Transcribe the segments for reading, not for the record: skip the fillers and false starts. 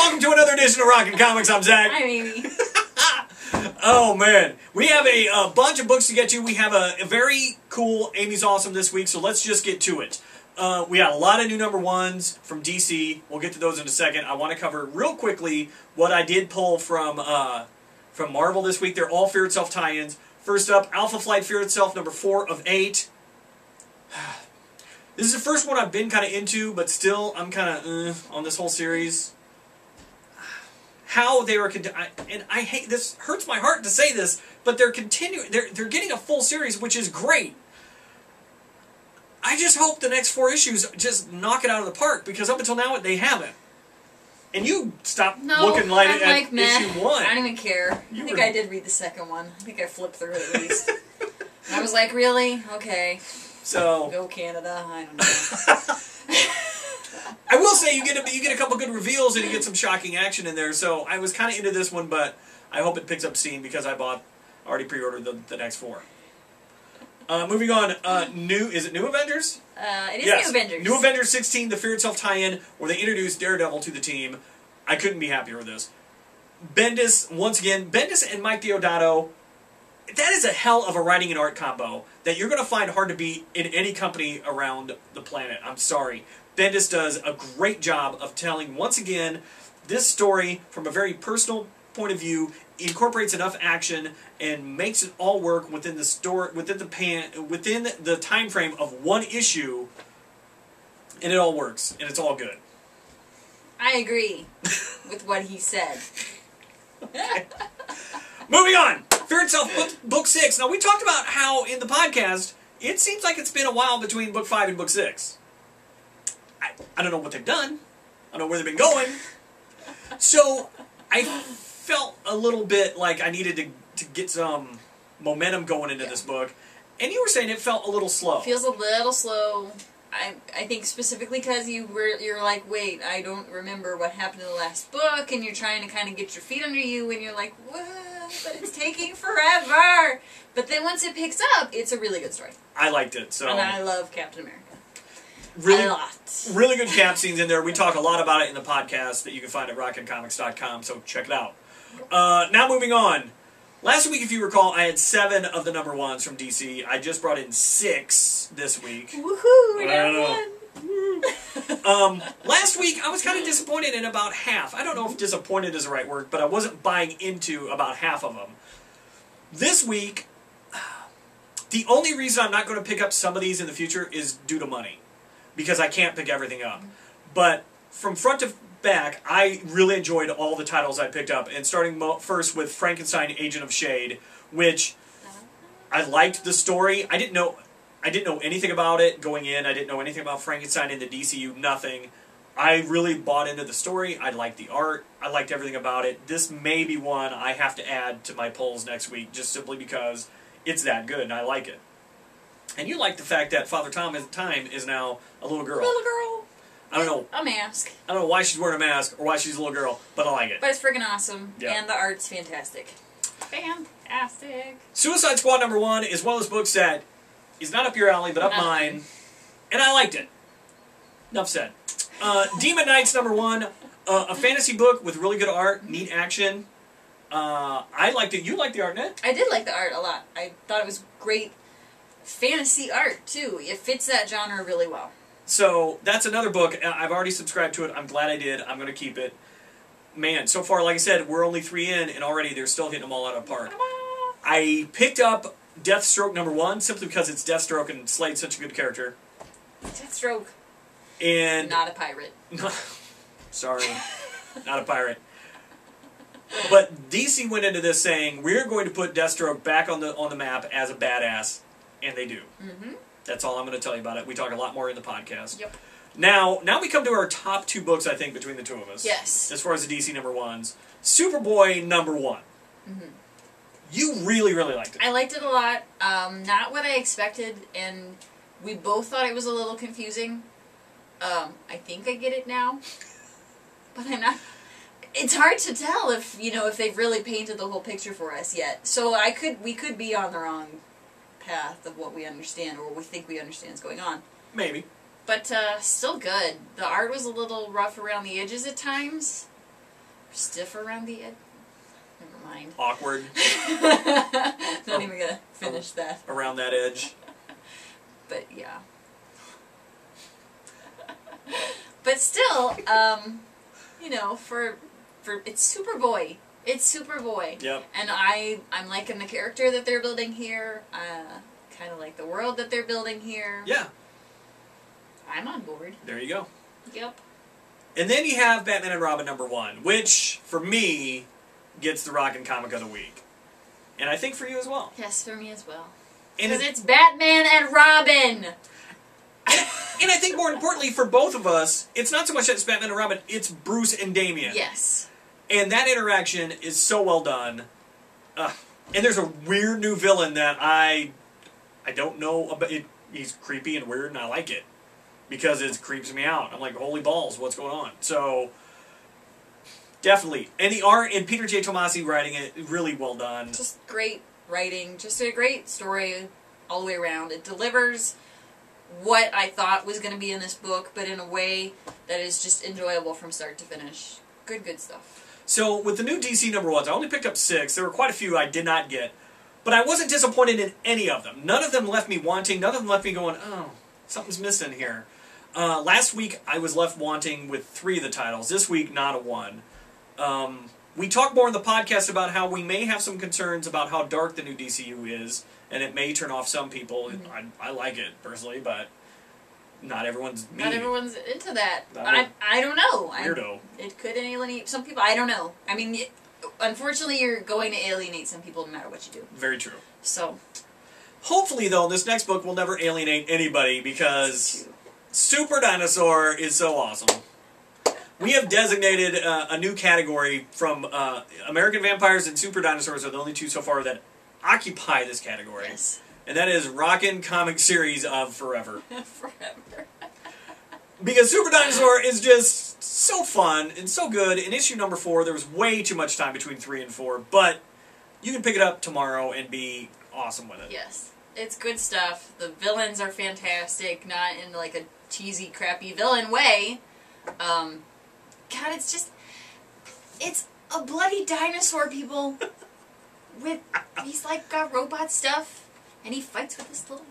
welcome to another edition of Rockin Comics. I'm Zach. Hi, Amy. Oh, man. We have a bunch of books to get to. We have a very cool Amy's Awesome this week, so let's just get to it. We got a lot of new number ones from DC. We'll get to those in a second. I want to cover real quickly what I did pull from Marvel this week. They're all Fear Itself tie-ins. First up, Alpha Flight Fear Itself, number 4 of 8. This is the first one I've been kind of into, but still I'm kind of on this whole series. How they were, and I hate this. Hurts my heart to say this, but they're continuing. They're getting a full series, which is great. I just hope the next 4 issues just knock it out of the park, because up until now they haven't. And you stopped looking at issue 1. I don't even care. I think I did read the second one. I think I flipped through it at least. And I was like, really? Okay. So go Canada. I don't know. I will say you get a couple good reveals and you get some shocking action in there. So I was kind of into this one, but I hope it picks up steam because I already pre-ordered the next 4. Moving on, is it New Avengers? It is yes. New Avengers. New Avengers 16, the Fear Itself tie-in, where they introduced Daredevil to the team. I couldn't be happier with this. Bendis, once again, Bendis and Mike Deodato, that is a hell of a writing and art combo that you're going to find hard to beat in any company around the planet. I'm sorry. Bendis does a great job of telling, once again, this story from a very personal point of view, incorporates enough action and makes it all work within the story, within the time frame of 1 issue, and it all works and it's all good. I agree with what he said. Okay. Moving on, Fear Itself, book 6. Now we talked about how in the podcast it seems like it's been a while between book 5 and book 6. I don't know what they've done. I don't know where they've been going. So I felt a little bit like I needed to get some momentum going into this book. And you were saying it felt a little slow. Feels a little slow. I think specifically because you're like, wait, I don't remember what happened in the last book, and you're trying to kind of get your feet under you, and you're like, what? But it's taking forever. But then once it picks up, it's a really good story. I liked it. So. And I love Captain America. Really good cap scenes in there. We talk a lot about it in the podcast that you can find at rockincomics.com, so check it out. Now moving on. Last week, if you recall, I had 7 of the number 1s from DC. I just brought in 6 this week. Woohoo! We're down 1. Last week, I was kind of disappointed in about half. I don't know if disappointed is the right word, but I wasn't buying into about half of them. This week, the only reason I'm not going to pick up some of these in the future is due to money, because I can't pick everything up. But from front to back, I really enjoyed all the titles I picked up, and starting first with Frankenstein, Agent of Shade, which I liked the story. I didn't know anything about it going in. I didn't know anything about Frankenstein in the DCU, nothing. I really bought into the story. I liked the art. I liked everything about it. This may be one I have to add to my polls next week, just simply because it's that good and I like it. And you like the fact that Father Time is now a little girl. Little girl. I don't know. A mask. I don't know why she's wearing a mask or why she's a little girl, but I like it. But it's freaking awesome. Yeah. And the art's fantastic. Fantastic. Suicide Squad number 1 is one of those books that is not up your alley, but up mine. And I liked it. Enough said. Demon Knights number 1, a fantasy book with really good art, neat action. I liked it. You liked the art, Ned? I did like the art a lot. I thought it was great fantasy art, too. It fits that genre really well. So, that's another book. I've already subscribed to it. I'm glad I did. I'm going to keep it. Man, so far, like I said, we're only 3 in, and already they're still hitting them all out of the park. I picked up Deathstroke number 1, simply because it's Deathstroke, and Slade's such a good character. Deathstroke. And not a pirate. Sorry. Not a pirate. But DC went into this saying, we're going to put Deathstroke back on the map as a badass, and they do. Mm-hmm. That's all I'm going to tell you about it. We talk a lot more in the podcast. Yep. Now we come to our top 2 books, I think, between the 2 of us. Yes. As far as the DC number 1s. Superboy number 1. Mm-hmm. You really, really liked it. I liked it a lot. Not what I expected, and we both thought it was a little confusing. I think I get it now. But I'm not... It's hard to tell if they've really painted the whole picture for us yet. So we could be on the wrong path of what we understand, or what we think we understand is going on. Maybe. But still good. The art was a little rough around the edges at times. Stiff around the edge. Never mind. Awkward. Not even gonna finish that. Around that edge. But yeah. But still, you know, for it's Superboy. It's Superboy. Yep. And I'm liking the character that they're building here. Kind of like the world that they're building here. Yeah. I'm on board. There you go. Yep. And then you have Batman and Robin #1, which, for me, gets the Rockin' Comic of the Week. And I think for you as well. Yes, for me as well. And Because it's Batman and Robin! And I think more importantly for both of us, it's not so much that it's Batman and Robin, it's Bruce and Damian. Yes. And that interaction is so well done. And there's a weird new villain that I don't know about. He's creepy and weird, and I like it. Because it creeps me out. I'm like, holy balls, what's going on? So, definitely. And the art, and Peter J. Tomasi writing it, really well done. Just great writing. Just a great story all the way around. It delivers what I thought was going to be in this book, but in a way that is just enjoyable from start to finish. Good stuff. So, with the new DC #1s, I only picked up 6. There were quite a few I did not get. But I wasn't disappointed in any of them. None of them left me wanting. None of them left me going, oh, something's missing here. Last week, I was left wanting with 3 of the titles. This week, not a 1. We talked more in the podcast about how we may have some concerns about how dark the new DCU is, and it may turn off some people. Mm-hmm. I like it, personally, but not everyone's me. Not everyone's into that. I don't know. Weirdo. It could alienate some people. I don't know. I mean, unfortunately, you're going to alienate some people no matter what you do. Very true. So. Hopefully, though, this next book will never alienate anybody, because Super Dinosaur is so awesome. We have designated a new category from American Vampires and Super Dinosaurs are the only 2 so far that occupy this category. Yes. And that is Rockin' Comics series of Forever. Forever. Because Super Dinosaur is just so fun and so good. In issue #4, there was way too much time between 3 and 4, but you can pick it up tomorrow and be awesome with it. Yes. It's good stuff. The villains are fantastic, not in like a cheesy, crappy villain way. God, it's just... It's a bloody dinosaur, people. He's like got robot stuff, and he fights with his little...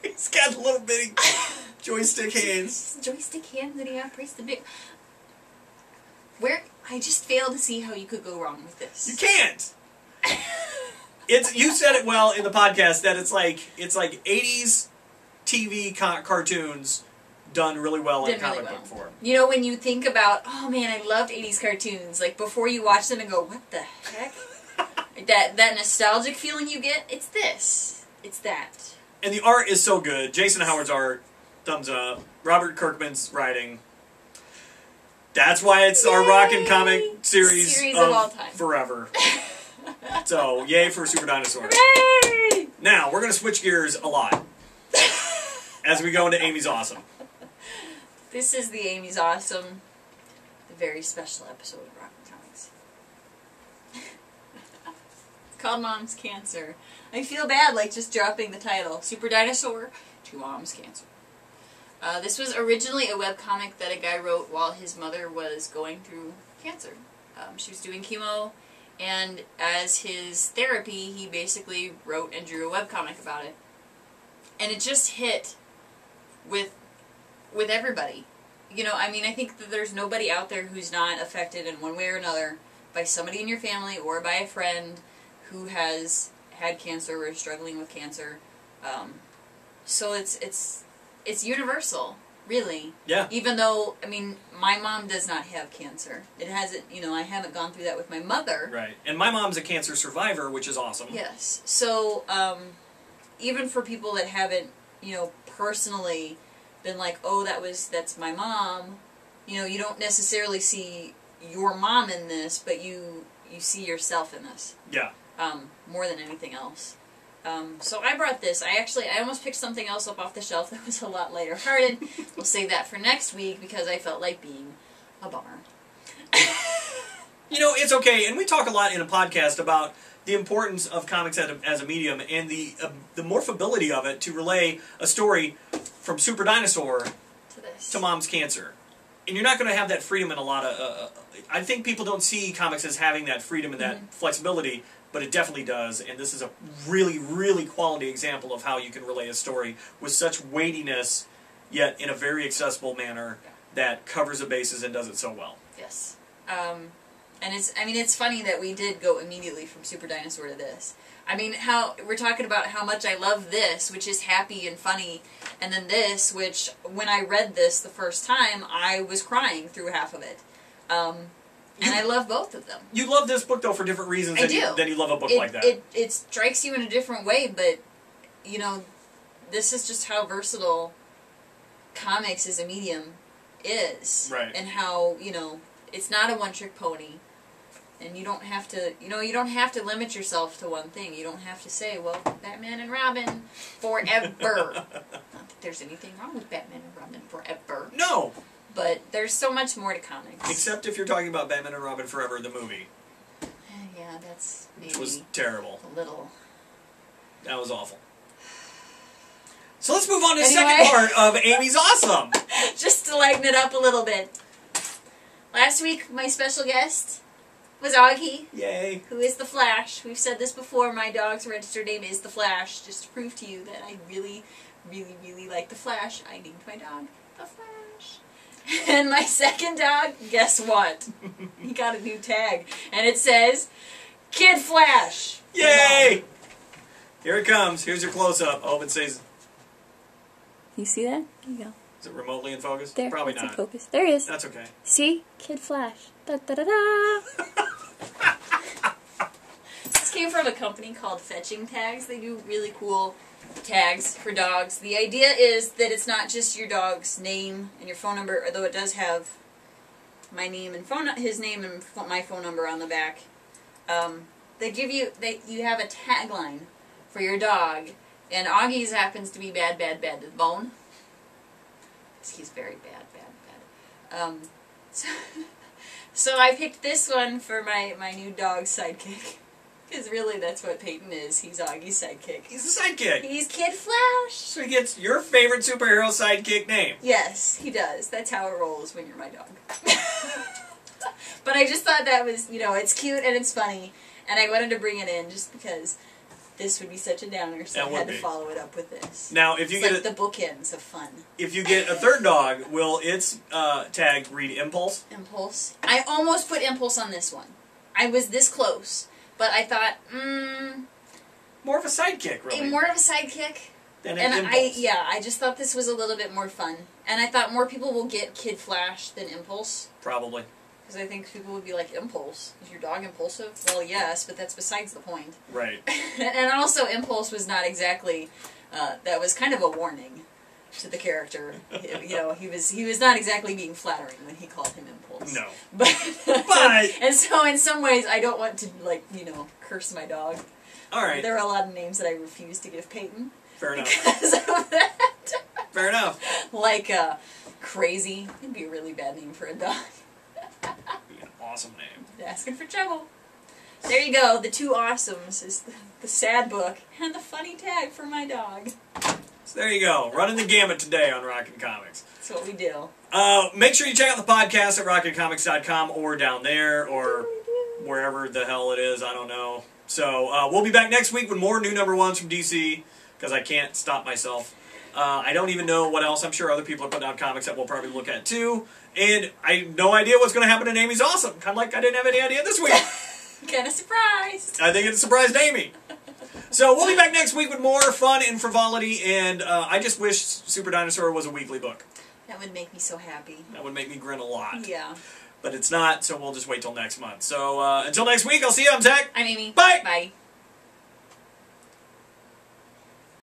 He's got little bitty joystick hands. Joystick hands, and he operates the big... I just fail to see how you could go wrong with this. You can't! You said it well in the podcast that it's like 80s TV cartoons done really well in comic book form. You know, when you think about, oh man, I loved 80s cartoons, like before you watch them and go, what the heck? that nostalgic feeling you get, it's this. It's that. And the art is so good. Jason Howard's art, thumbs up. Robert Kirkman's writing. That's why it's our Rockin' Comic series of all time. Forever. So, yay for Super Dinosaur. Hooray! Now, we're going to switch gears a lot as we go into Amy's Awesome. This is the Amy's Awesome, the very special episode of Rockin' Comics. It's called Mom's Cancer. I feel bad, like, just dropping the title. Super Dinosaur to Mom's Cancer. This was originally a webcomic that a guy wrote while his mother was going through cancer. She was doing chemo, and as his therapy, he basically wrote and drew a webcomic about it. And it just hit with everybody. You know, I mean, I think that there's nobody out there who's not affected in one way or another by somebody in your family or by a friend who has had cancer or is struggling with cancer. So it's universal, really. Yeah. Even though, I mean, my mom does not have cancer. It hasn't, you know, I haven't gone through that with my mother. Right. And my mom's a cancer survivor, which is awesome. Yes. So, even for people that haven't, you know, personally been like, oh, that's my mom, you know, you don't necessarily see your mom in this, but you see yourself in this. Yeah. More than anything else. So I brought this. I almost picked something else up off the shelf that was a lot lighter hearted. We'll save that for next week because I felt like being a bummer. You know, it's okay, and we talk a lot in a podcast about the importance of comics as a medium and the morphability of it to relay a story from Super Dinosaur to Mom's Cancer. And you're not going to have that freedom in a lot of... I think people don't see comics as having that freedom and that flexibility, but it definitely does. And this is a really, really quality example of how you can relay a story with such weightiness, yet in a very accessible manner that covers the bases and does it so well. Yes. And it's funny that we did go immediately from Super Dinosaur to this. I mean, how we're talking about how much I love this, which is happy and funny, and then this, which when I read this the first time, I was crying through half of it. And I love both of them. You love this book, though, for different reasons than you love a book like that. It strikes you in a different way, but, you know, this is just how versatile comics as a medium is. Right. And how, you know, it's not a one-trick pony. And you don't have to, you know, you don't have to limit yourself to one thing. You don't have to say, well, Batman and Robin forever. Not that there's anything wrong with Batman and Robin forever. No. But there's so much more to comics. Except if you're talking about Batman and Robin Forever, the movie. Yeah, that's maybe... Which was terrible. A little. That was awful. So let's move on to the second part of Amy's Awesome. Just to lighten it up a little bit. Last week, my special guest was Augie. Yay. Who is the Flash. We've said this before, my dog's registered name is the Flash. Just to prove to you that I really, really, really like the Flash, I named my dog the Flash. And my second dog, guess what? He got a new tag. And it says, Kid Flash. Yay! Here it comes. Here's your close-up. I hope it says... You see that? There you go. Is it remotely in focus? There, Probably it's not. in focus. There it is. That's okay. See? Kid Flash. Da da da da. This came from a company called Fetching Tags. They do really cool tags for dogs. The idea is that it's not just your dog's name and your phone number, although it does have my name and his name and my phone number on the back. They give you, you have a tagline for your dog, and Augie's happens to be bad, bad, bad to the bone. He's very bad, bad, bad. So I picked this one for my new dog sidekick. Because really that's what Peyton is. He's Augie's sidekick. He's the sidekick. He's Kid Flash. So he gets your favorite superhero sidekick name. Yes, he does. That's how it rolls when you're my dog. But I just thought that was, you know, it's cute and it's funny. And I wanted to bring it in just because this would be such a downer, so I had to follow it up with this. Now, if you get the bookends of fun. If you get a third dog, will its tag read Impulse? Impulse. I almost put Impulse on this one. I was this close, but I thought, more of a sidekick, really. More of a sidekick. Than an Impulse. I just thought this was a little bit more fun, and I thought more people will get Kid Flash than Impulse. Probably. Because I think people would be like, Impulse? Is your dog impulsive? Well, yes, but that's besides the point. Right. And also, Impulse was not exactly, that was kind of a warning to the character. You know, he was not exactly being flattering when he called him Impulse. No. But But and so in some ways, I don't want to, like, you know, curse my dog. All right. There are a lot of names that I refuse to give Peyton. Fair enough. Because of that. Fair enough. Like, Crazy. It'd be a really bad name for a dog. Be an awesome name. Asking for trouble. There you go. The two awesomes is the sad book and the funny tag for my dog. So there you go. Running the gamut today on Rockin Comics. That's what we do. Make sure you check out the podcast at rockincomics.com or down there or wherever the hell it is. I don't know. So we'll be back next week with more new number ones from DC because I can't stop myself. I don't even know what else. I'm sure other people are putting out comics that we'll probably look at too. And I have no idea what's going to happen in Amy's Awesome. Kind of like I didn't have any idea this week. Kind of surprised. I think it surprised Amy. So we'll be back next week with more fun and frivolity. And I just wish Super Dinosaur was a weekly book. That would make me so happy. That would make me grin a lot. Yeah. But it's not, so we'll just wait till next month. So until next week, I'll see you. I'm Zach. I'm Amy. Bye. Bye.